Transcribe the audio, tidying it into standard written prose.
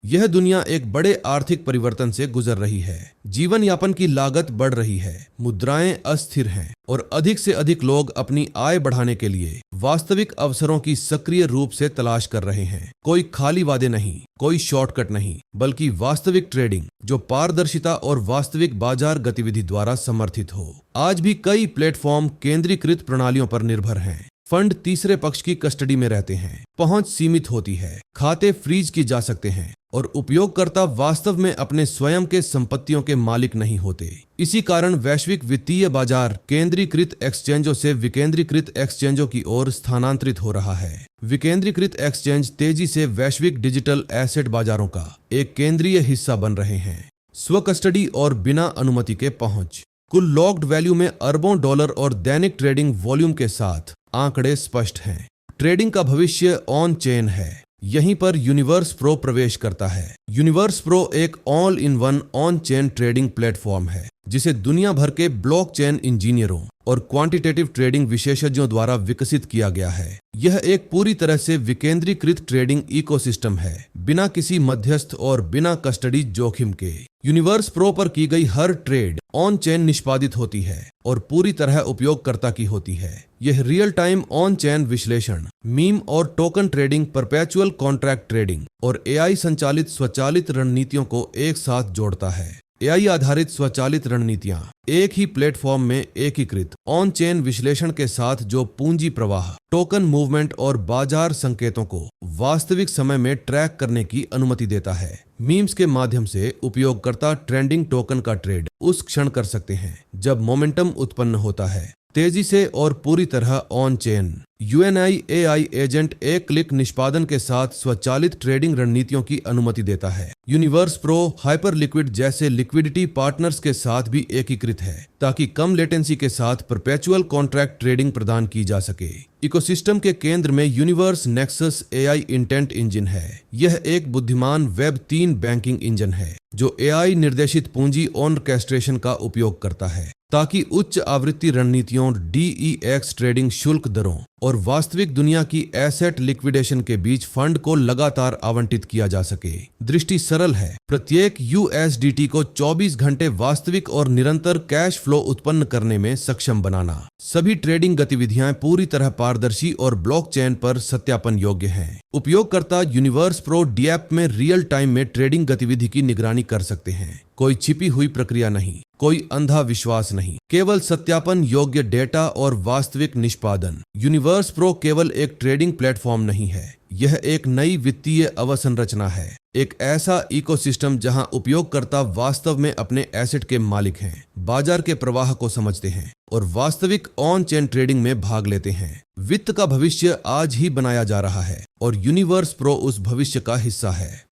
यह दुनिया एक बड़े आर्थिक परिवर्तन से गुजर रही है। जीवन यापन की लागत बढ़ रही है, मुद्राएं अस्थिर हैं और अधिक से अधिक लोग अपनी आय बढ़ाने के लिए वास्तविक अवसरों की सक्रिय रूप से तलाश कर रहे हैं। कोई खाली वादे नहीं, कोई शॉर्टकट नहीं, बल्कि वास्तविक ट्रेडिंग जो पारदर्शिता और वास्तविक बाजार गतिविधि द्वारा समर्थित हो। आज भी कई प्लेटफॉर्म केंद्रीकृत प्रणालियों पर निर्भर हैं। फंड तीसरे पक्ष की कस्टडी में रहते हैं, पहुंच सीमित होती है, खाते फ्रीज की जा सकते हैं और उपयोगकर्ता वास्तव में अपने स्वयं के संपत्तियों के मालिक नहीं होते। इसी कारण वैश्विक वित्तीय बाजार केंद्रीकृत एक्सचेंजों से विकेंद्रीकृत एक्सचेंजों की ओर स्थानांतरित हो रहा है। विकेंद्रीकृत एक्सचेंज तेजी से वैश्विक डिजिटल एसेट बाजारों का एक केंद्रीय हिस्सा बन रहे हैं। स्व कस्टडी और बिना अनुमति के पहुंच। कुल लॉक्ड वैल्यू में अरबों डॉलर और दैनिक ट्रेडिंग वॉल्यूम के साथ आंकड़े स्पष्ट हैं। ट्रेडिंग का भविष्य ऑन चेन है। यहीं पर यूनिवर्स प्रो प्रवेश करता है। यूनिवर्स प्रो एक all in one on chain trading platform है जिसे दुनिया भर के ब्लॉकचेन इंजीनियरों और क्वांटिटेटिव ट्रेडिंग विशेषज्ञों द्वारा विकसित किया गया है। यह एक पूरी तरह से विकेंद्रीकृत ट्रेडिंग इकोसिस्टम है, बिना किसी मध्यस्थ और बिना कस्टडी जोखिम के। यूनिवर्स प्रो पर की गई हर ट्रेड ऑन चेन निष्पादित होती है और पूरी तरह उपयोगकर्ता की होती है। यह रियल टाइम ऑन चेन विश्लेषण, मीम और token trading, perpetual contract trading और एआई संचालित स्वचालित रणनीतियों को एक साथ जोड़ता है। एआई आधारित स्वचालित रणनीतियां एक ही प्लेटफॉर्म में एकीकृत ऑन चेन विश्लेषण के साथ जो पूंजी प्रवाह, टोकन मूवमेंट और बाजार संकेतों को वास्तविक समय में ट्रैक करने की अनुमति देता है। मीम्स के माध्यम से उपयोगकर्ता ट्रेंडिंग टोकन का ट्रेड उस क्षण कर सकते हैं जब मोमेंटम उत्पन्न होता है, तेजी से और पूरी तरह on chain. Uni AI agent एक क्लिक निष्पादन के साथ स्वचालित ट्रेडिंग रणनीतियों की अनुमति देता है। यूनिवर्स प्रो हाइपर लिक्विड जैसे लिक्विडिटी पार्टनर्स के साथ भी एकीकृत है ताकि कम लेटेंसी के साथ परपेचुअल कॉन्ट्रैक्ट ट्रेडिंग प्रदान की जा सके। इकोसिस्टम के केंद्र में universe nexus AI intent engine है। यह एक बुद्धिमान वेब 3 बैंकिंग इंजन है जो एआई निर्देशित पूंजी ऑर्केस्ट्रेशन का उपयोग करता है ताकि उच्च आवृत्ति रणनीतियों, डीईएक्स ट्रेडिंग शुल्क दरों और वास्तविक दुनिया की एसेट लिक्विडेशन के बीच फंड को लगातार आवंटित किया जा सके। दृष्टि सरल है, प्रत्येक यूएसडीटी को 24 घंटे वास्तविक और निरंतर कैश फ्लो उत्पन्न करने में सक्षम बनाना। सभी ट्रेडिंग गतिविधियां पूरी तरह पारदर्शी और ब्लॉकचेन पर सत्यापन योग्य हैं। उपयोगकर्ता यूनिवर्स प्रो डीएप में रियल टाइम में ट्रेडिंग गतिविधि की निगरानी कर सकते हैं। कोई छिपी हुई प्रक्रिया नहीं, कोई अंधा विश्वास नहीं, केवल सत्यापन योग्य डेटा और वास्तविक निष्पादन। यूनिवर्स प्रो केवल एक ट्रेडिंग प्लेटफॉर्म नहीं है, यह एक नई वित्तीय अवसंरचना है। एक ऐसा इकोसिस्टम जहां उपयोगकर्ता वास्तव में अपने एसेट के मालिक हैं, बाजार के प्रवाह को समझते हैं और वास्तविक ऑन चेन ट्रेडिंग में भाग लेते हैं। वित्त का भविष्य आज ही बनाया जा रहा है और यूनिवर्स प्रो उस भविष्य का हिस्सा है।